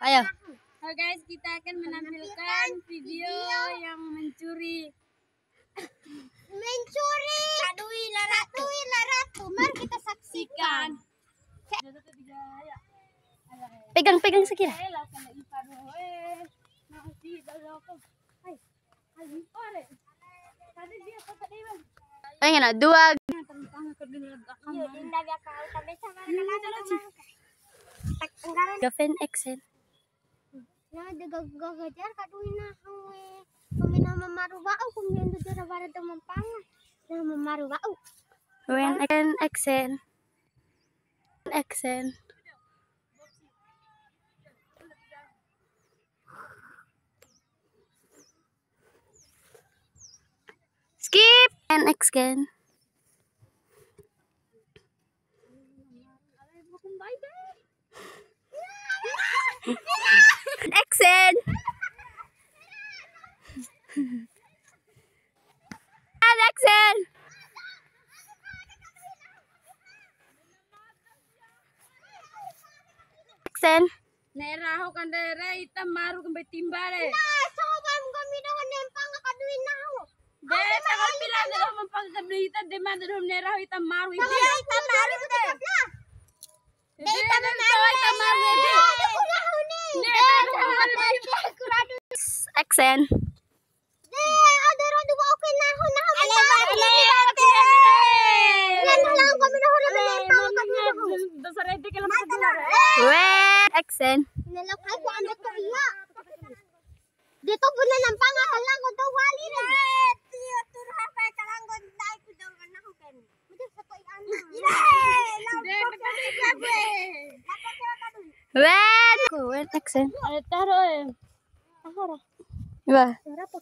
Ayo. Halo guys, kita akan menampilkan video yang mencuri. Kadui laratu. Mari kita saksikan. Pegang sekira. Ayo na, dua. Gaven Excel. Na gagajar kadui na kami na mamarubao kung yun doon para dumampanga na mamarubao. When Excel. Excel. Skip and Excel. Excel. Excel. Excel. Neraho kan daerah hitam maru kembali timbale. Soban kami dah nempang kadui nahu. Deh takkan bilang dah mempang kadui hitam deh mana dah neraho hitam maru itu. Hitam maru itu. Deh hitam maru itu. Excel. Deh ada rodu bau ke nahu. Excel. Dito puna ng panga kalang daw wali na. Turha pa kalang dai ko daw na ko ken. Mudo sa toy ana. When Excel. Ada taro eh. Ahora. Iba. Tara po.